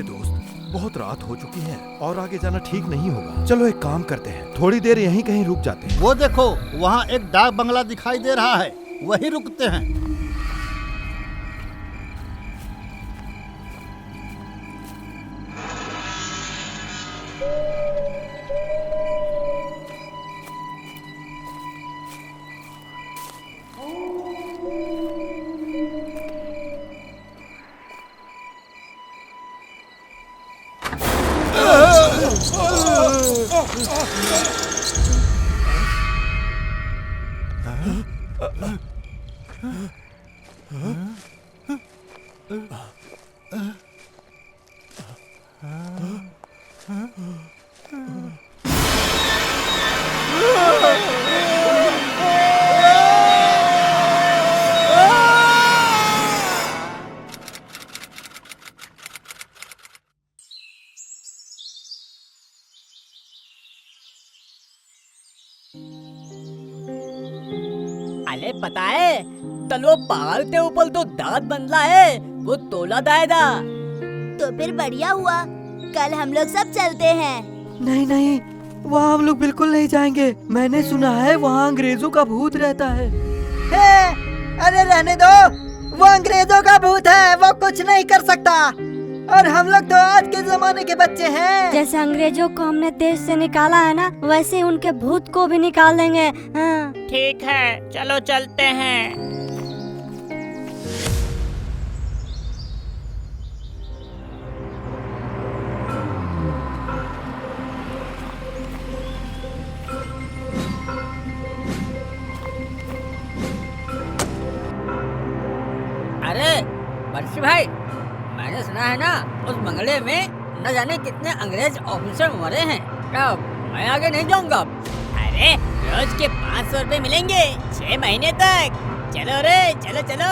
दोस्त, बहुत रात हो चुकी है और आगे जाना ठीक नहीं होगा। चलो एक काम करते हैं, थोड़ी देर यहीं कहीं रुक जाते हैं। वो देखो, वहाँ एक डाक बंगला दिखाई दे रहा है, वहीं रुकते हैं। अरे पता है, तलो पहाड़ के ऊपर तो दाद बंगला है, वो तोला दाएगा। तो फिर बढ़िया हुआ, कल हम लोग सब चलते हैं। नहीं नहीं, वहाँ हम लोग बिल्कुल नहीं जाएंगे। मैंने सुना है वहाँ अंग्रेजों का भूत रहता है। अरे रहने दो, वो अंग्रेजों का भूत है, वो कुछ नहीं कर सकता। और हम लोग तो आज के जमाने के बच्चे हैं। जैसे अंग्रेजों को हमने देश से निकाला है ना, वैसे ही उनके भूत को भी निकाल देंगे। हाँ। ठीक है, चलो चलते हैं। अरे बंसी भाई, मैंने सुना है ना, उस बंगले में न जाने कितने अंग्रेज ऑफिसर मरे हैं। अब मैं आगे नहीं जाऊंगा। अरे रोज के 500 रुपए मिलेंगे 6 महीने तक। चलो रे, चलो चलो।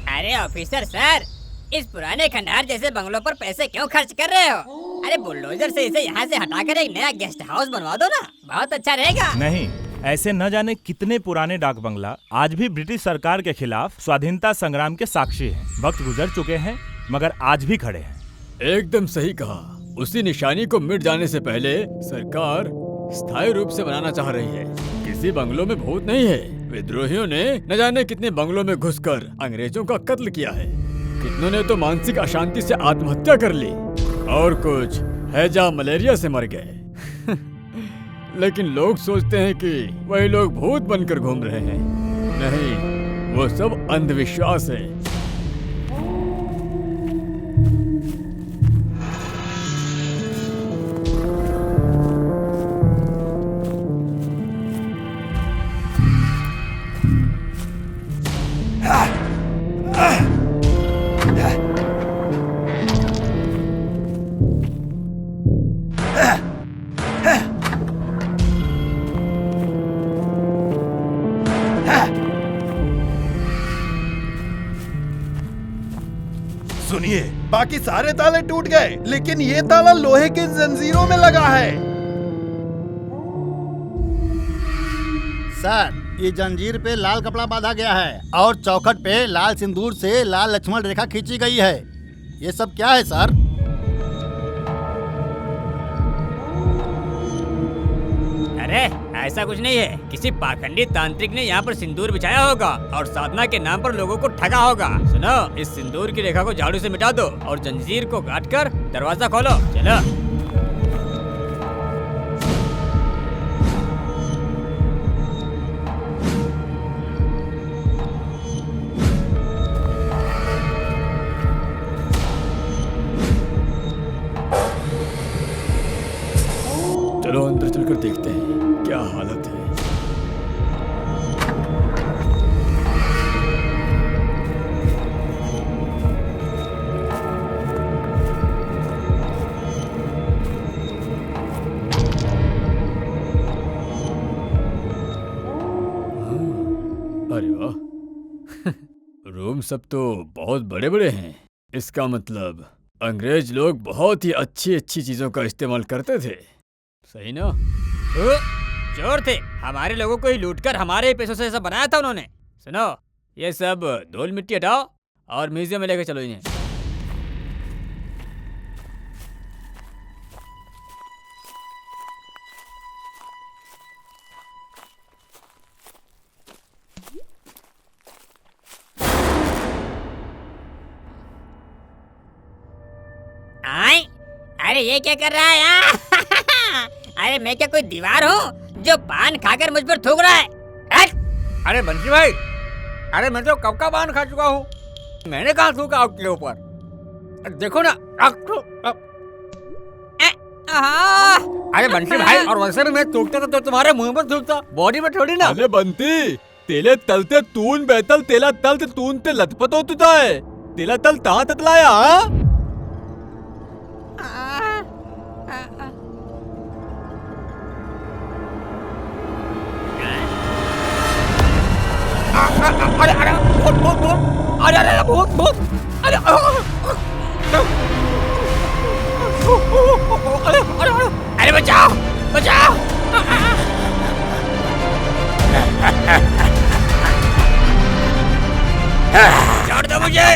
अरे ऑफिसर सर, इस पुराने खंडहर जैसे बंगलों पर पैसे क्यों खर्च कर रहे हो? अरे बुलडोजर से इसे यहाँ से हटाकर एक नया गेस्ट हाउस बनवा दो ना, बहुत अच्छा रहेगा। नहीं, ऐसे न जाने कितने पुराने डाक बंगला आज भी ब्रिटिश सरकार के खिलाफ स्वाधीनता संग्राम के साक्षी हैं। वक्त गुजर चुके हैं मगर आज भी खड़े हैं। एकदम सही कहा। उसी निशानी को मिट जाने से पहले सरकार स्थायी रूप से बनाना चाह रही है। किसी बंगलों में भूत नहीं है। विद्रोहियों ने न जाने कितने बंगलों में घुसकर अंग्रेजों का कत्ल किया है। कितनों ने तो मानसिक अशांति से आत्महत्या कर ली और कुछ हैजा मलेरिया से मर गए। लेकिन लोग सोचते हैं कि वही लोग भूत बनकर घूम रहे हैं। नहीं, वो सब अंधविश्वास है। सुनिए, बाकी सारे ताले टूट गए, लेकिन ये ताला लोहे की जंजीरों में लगा है। सर, ये जंजीर पे लाल कपड़ा बांधा गया है और चौखट पे लाल सिंदूर से लाल लक्ष्मण रेखा खींची गई है। ये सब क्या है सर? अरे ऐसा कुछ नहीं है, किसी पाखंडी तांत्रिक ने यहाँ पर सिंदूर बिछाया होगा और साधना के नाम पर लोगों को ठगा होगा। सुनो, इस सिंदूर की रेखा को झाड़ू से मिटा दो और जंजीर को काटकर दरवाजा खोलो। चलो। चलो अंदर चलकर देखते हैं क्या हालत है। अरे वाह, रूम सब तो बहुत बड़े बड़े हैं। इसका मतलब अंग्रेज लोग बहुत ही अच्छी अच्छी चीजों का इस्तेमाल करते थे, सही ना? चोर थे, हमारे लोगों को ही लूटकर हमारे ही पैसों से ऐसा बनाया था उन्होंने। सुनो, ये सब धूल मिट्टी हटाओ और म्यूजियम में लेकर चलो इन्हें। आए? अरे ये क्या कर रहा है यहाँ? अरे मैं क्या कोई दीवार हूँ जो पान खाकर मुझ पर थूक रहा है? हट! अरे बंसी भाई, अरे मैं तो कब का पान खा चुका हूँ, मैंने कहा थूका आपके ऊपर? देखो ना। अरे बंसी भाई, और वैसे भी मैं थूकता तो तुम्हारे मुंह पर थूकता, बॉडी में थोड़ी ना। अरे बंटी, तेले तलते तून बेतल तेला तलते तून ते लथपथ होता है, तेला तल ता ततलाया। अरे अरे भूत भूत भूत, अरे अरे भूत भूत, अरे अरे बचाओ बचाओ। छोड़ दो मुझे,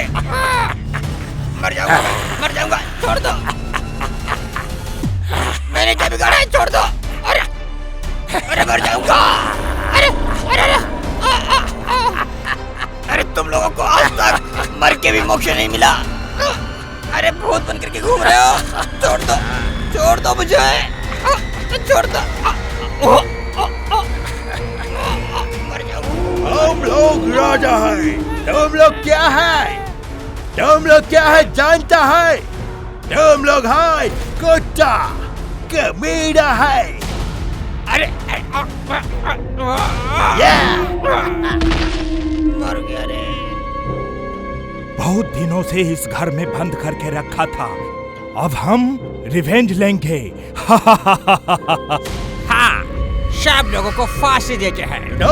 मर जाऊंगा, छोड़ दो। मैंने क्या बिगाड़ा है, छोड़ दो। अरे मर जाऊंगा। अरे अरे तुम लोगों को आज तक मर के भी मोक्ष नहीं मिला। अरे भूत बन करके घूम रहे हो, छोड़ दो मुझे, छोड़ दो। मर जाऊंगा। हम लोग राजा है, तुम लोग क्या है? तुम लोग क्या है जानता है? तुम लोग है कुत्ता, कमीना है। अरे मर गया रे। बहुत दिनों से इस घर में बंद करके रखा था, अब हम रिवेंज लेंगे। हाँ, सब लोगों को फांसी देते हैं। नो,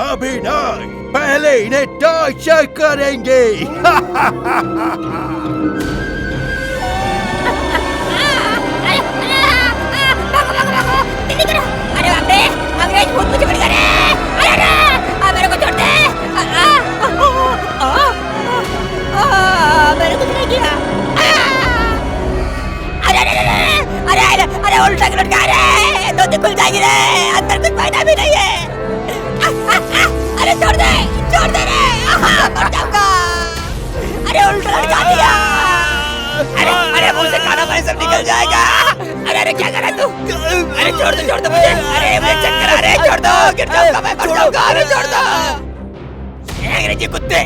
अभी नहीं, पहले इन्हें टॉर्चर करेंगे। अरे बाप रे, अंग्रेज भूत मुझे पड़ गए। अरे मेरे को छोड़ दे। मैंने कुछ नहीं किया। अरे उल्टा क्यों लटका रे? धोती खुल जाएगी रे, अंदर कुछ फायदा भी नहीं है। अरे छोड़ दे रे, मर जाऊंगा। अरे उल्टा लटका दिया। अरे मुंह से खाना पानी सब निकल जाएगा। अरे क्या कर रहा है तू? अरे छोड़ दो मुझे। अरे मुझे चक्कर आ रहे, छोड़ दो, गिर जाऊंगा मैं, मर जाऊंगा। अरे छोड़ दो अंग्रेजी कुत्ते।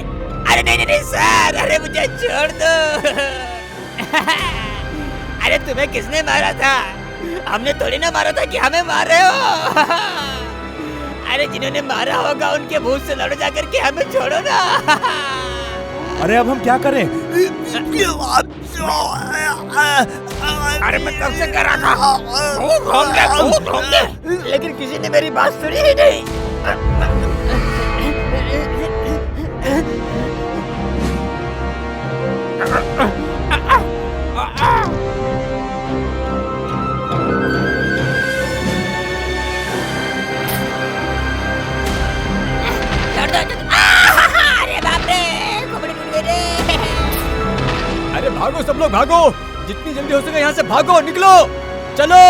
अरे नहीं सर, अरे मुझे छोड़ दो। अरे तुम्हें किसने मारा था? हमने थोड़ी ना मारा था कि हमें मार रहे हो। अरे जिन्होंने मारा होगा उनके भूत से लड़ जा करके हमें छोड़ो ना। अरे अब हम क्या करें? अरे मैं कब से कर रहा था, भूत होंगे, लेकिन किसी ने मेरी बात सुनी ही नहीं। अरे बाप रे, कपड़े टूट गए रे। अरे भागो सब लोग, भागो, जितनी जल्दी हो सके यहाँ से भागो, निकलो, चलो।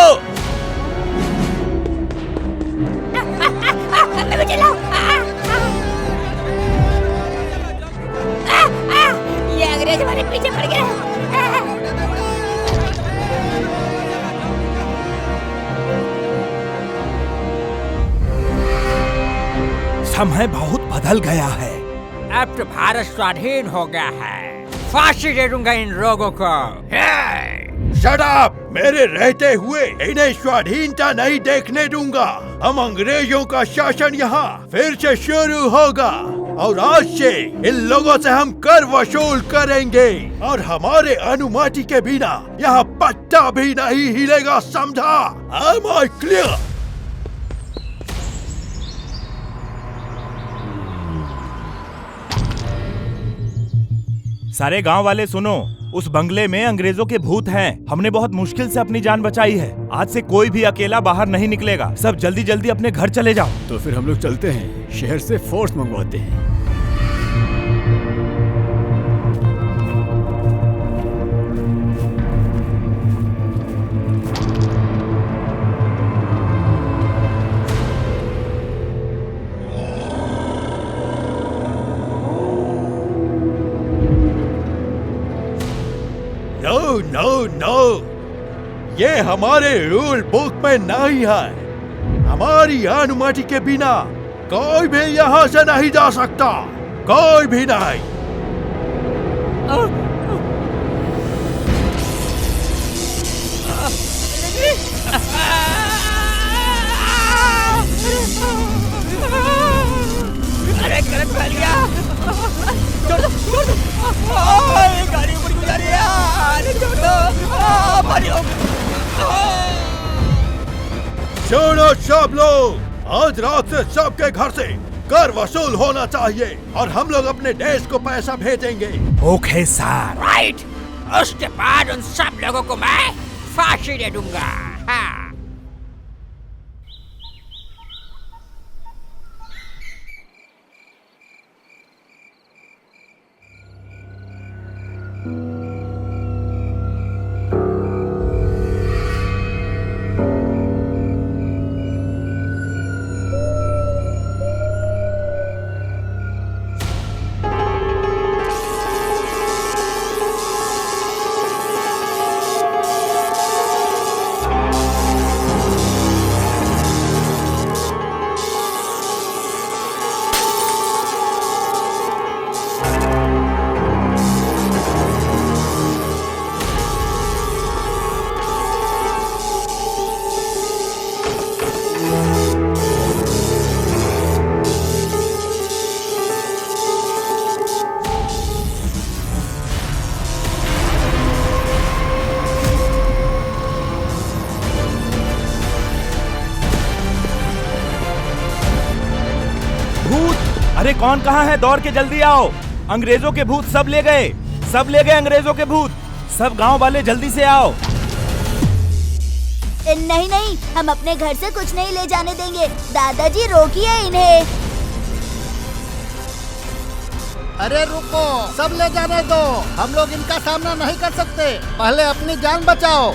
ये अंग्रेज हमारे पीछे पड़ गए। समय बहुत बदल गया है। अब तो भारत स्वाधीन हो गया है, फांसी दे दूंगा इन लोगों को। Shut up! मेरे रहते हुए इन्हें स्वाधीनता नहीं देखने दूंगा। हम अंग्रेजों का शासन यहाँ फिर से शुरू होगा और आज से इन लोगों से हम कर वसूल करेंगे और हमारे अनुमति के बिना यहाँ पत्ता भी नहीं हिलेगा, समझा? Am I clear? सारे गांव वाले सुनो, उस बंगले में अंग्रेजों के भूत हैं। हमने बहुत मुश्किल से अपनी जान बचाई है। आज से कोई भी अकेला बाहर नहीं निकलेगा। सब जल्दी जल्दी अपने घर चले जाओ। तो फिर हम लोग चलते हैं, शहर से फोर्स मंगवाते हैं। नो नो नो, ये हमारे रूल बुक में नहीं है। हमारी अनुमति के बिना कोई भी यहाँ से नहीं जा सकता, कोई भी नहीं। अरे करंट फैल गया। छोड़ दो, छोड़ दो। गाड़ी ऊपर क्यों जा रही है? अरे छोड़ दो, भारी हो गई। छोड़ो सब लोग, आज रात से सबके घर से कर वसूल होना चाहिए और हम लोग अपने देश को पैसा भेजेंगे। Okay sir. राइट, उसके बाद उन सब लोगों को मैं फांसी दे दूंगा। हाँ। अरे कौन कहाँ है? दौड़ के जल्दी आओ। अंग्रेजों के भूत सब ले गए, सब ले गए अंग्रेजों के भूत। सब गांव वाले जल्दी से आओ। नहीं नहीं, हम अपने घर से कुछ नहीं ले जाने देंगे। दादाजी रोकिए इन्हें। अरे रुको, सब ले जाने दो। हम लोग इनका सामना नहीं कर सकते। पहले अपनी जान बचाओ।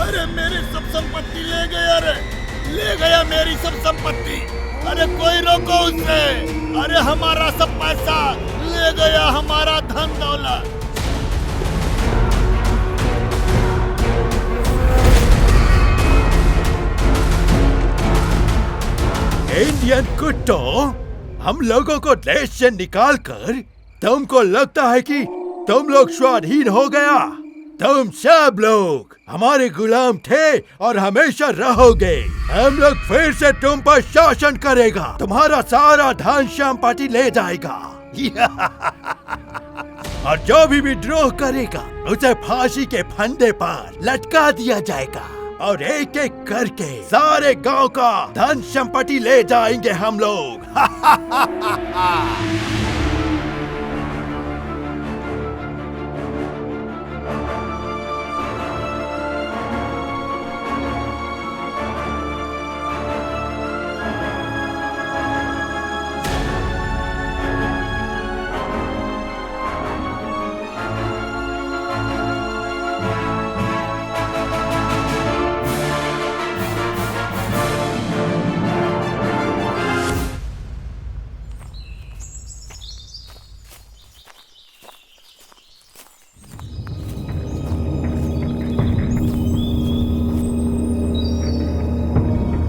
अरे मेरी सब संपत्ति ले गया रे, ले गया मेरी सब संपत्ति। अरे कोई रोको उसे। अरे हमारा सब पैसा ले गया, हमारा धन दौलत। इंडियन कुत्तों, हम लोगों को देश से निकालकर तुमको लगता है कि तुम लोग स्वाधीन हो गया? तुम सब लोग हमारे गुलाम थे और हमेशा रहोगे। हम लोग फिर से तुम पर शासन करेगा, तुम्हारा सारा धन संपत्ति ले जाएगा। और जो भी विद्रोह करेगा उसे फांसी के फंदे पर लटका दिया जाएगा और एक एक करके सारे गांव का धन संपत्ति ले जाएंगे हम लोग।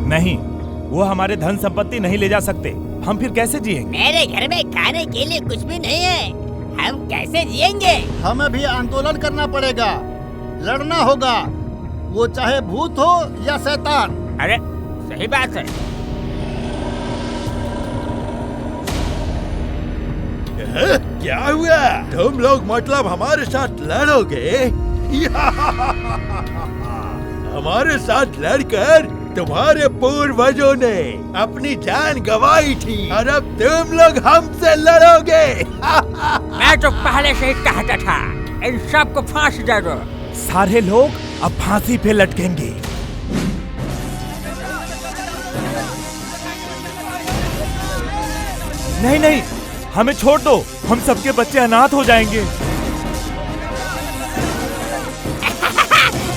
नहीं, वो हमारे धन संपत्ति नहीं ले जा सकते। हम फिर कैसे जिएंगे? मेरे घर में खाने के लिए कुछ भी नहीं है, हम कैसे जिएंगे? हमें भी आंदोलन करना पड़ेगा, लड़ना होगा, वो चाहे भूत हो या शैतान। अरे सही बात है। क्या हुआ? तुम लोग मतलब हमारे साथ लड़ोगे? हमारे साथ लड़कर तुम्हारे पूर्वजों ने अपनी जान गंवाई थी और अब तुम लोग हमसे लड़ोगे। मैं तो पहले से ही कहता था, इन सबको फांसी दे दो। सारे लोग अब फांसी पे लटकेंगे। नहीं नहीं, हमें छोड़ दो, हम सबके बच्चे अनाथ हो जाएंगे।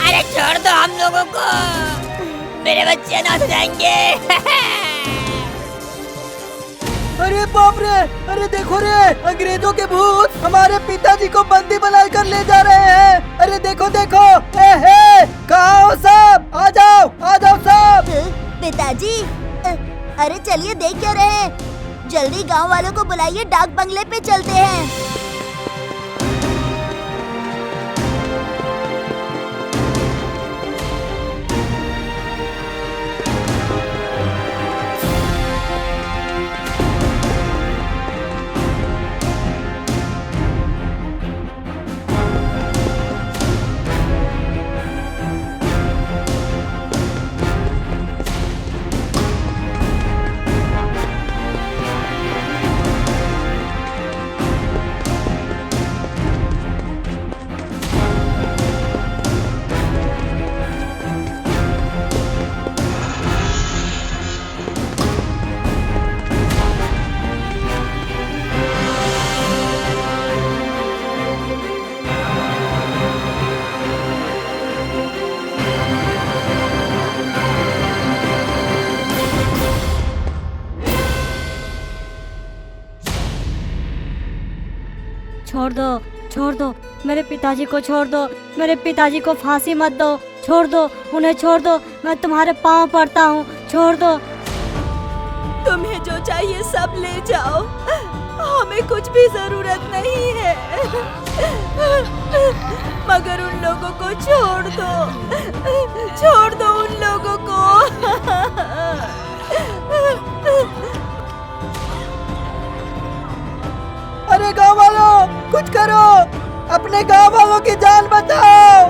अरे छोड़ दो हम लोगों को, मेरे बच्चे अनाथ हो जाएंगे। अरे बाप रे, अरे देखो रे, अंग्रेजों के भूत हमारे पिताजी को बंदी बनाकर ले जा रहे हैं। अरे देखो देखो, कहाँ हो सब? आ जाओ सब। पिताजी, अरे चलिए देख क्या रहे हैं, जल्दी गांव वालों को बुलाइए, डाक बंगले पे चलते हैं। छोड़ दो, मेरे पिताजी को छोड़ दो, मेरे पिताजी को फांसी मत दो, छोड़ दो, उन्हें छोड़ दो, मैं तुम्हारे पाँव पड़ता हूँ, छोड़ दो। तुम्हें जो चाहिए सब ले जाओ, हमें कुछ भी जरूरत नहीं है, मगर उन लोगों को छोड़ दो उन लोगों को। अरे गाँव वालों, कुछ करो, अपने गाँव वालों की जान बचाओ।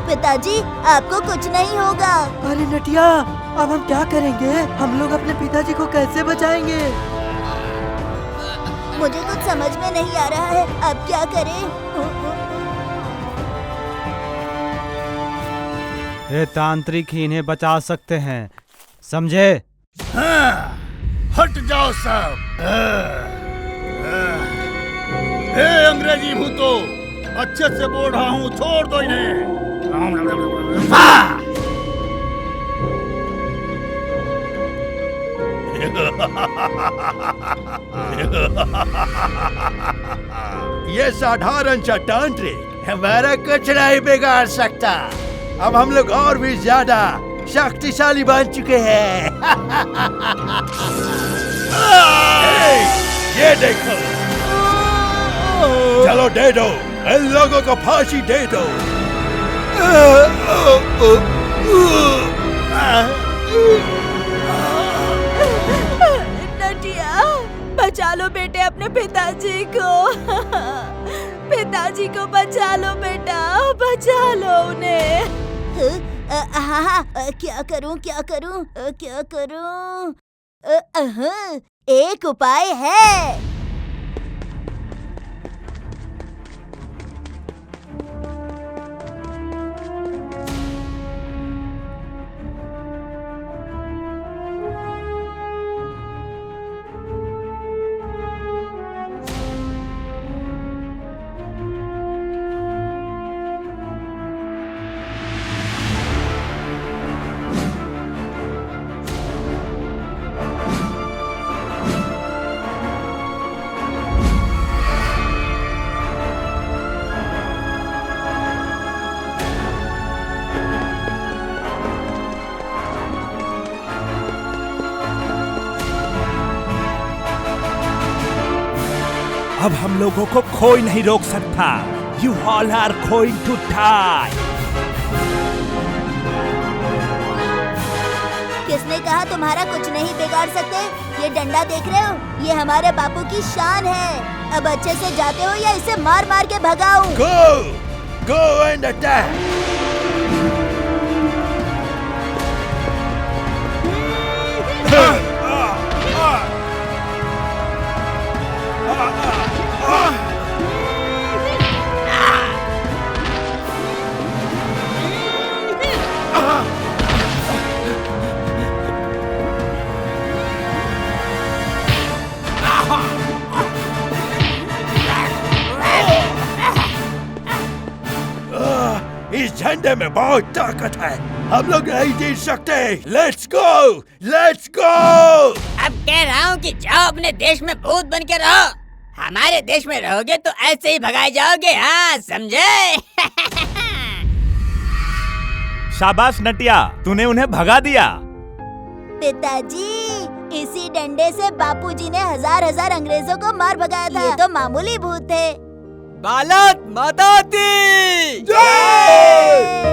पिताजी, आपको कुछ नहीं होगा। अरे नटिया, अब हम क्या करेंगे? हम लोग अपने पिताजी को कैसे बचाएंगे? मुझे कुछ समझ में नहीं आ रहा है, अब क्या करें? ये तांत्रिक ही इन्हें बचा सकते हैं, समझे? हाँ, हट जाओ सब। हे अंग्रेजी भूतों, अच्छे से बोल रहा हूँ, छोड़ दो इन्हें। ये साधारण सा तांत्रिक हमारा कुछ नहीं बिगाड़ सकता। अब हम लोग और भी ज्यादा शक्तिशाली बन चुके हैं। ये देखो, चलो दे दो, इन लोगों को फांसी दे दो। नटिया, बचा लो बेटे अपने पिताजी को। पिताजी को बचा लो बेटा, बचा लो उन्हें। हाँ, क्या करूं? एक उपाय है। अब हम लोगों को कोई नहीं रोक सकता। You all are going to die. किसने कहा तुम्हारा कुछ नहीं बिगाड़ सकते? ये डंडा देख रहे हो? ये हमारे बापू की शान है। अब अच्छे से जाते हो या इसे मार मार के भगाऊं? Go and attack. इस झंडे में बहुत ताकत है, हम लोग नहीं जीत सकते। Let's go. अब कह रहा हूँ कि जाओ अपने देश में भूत बन के रहो। हमारे देश में रहोगे तो ऐसे ही भगाए जाओगे, हाँ समझे? शाबाश नटिया, तूने उन्हें भगा दिया। पिताजी, इसी डंडे से बापूजी ने हजार अंग्रेजों को मार भगाया था। ये तो मामूली भूत थे। भारत माता की जय!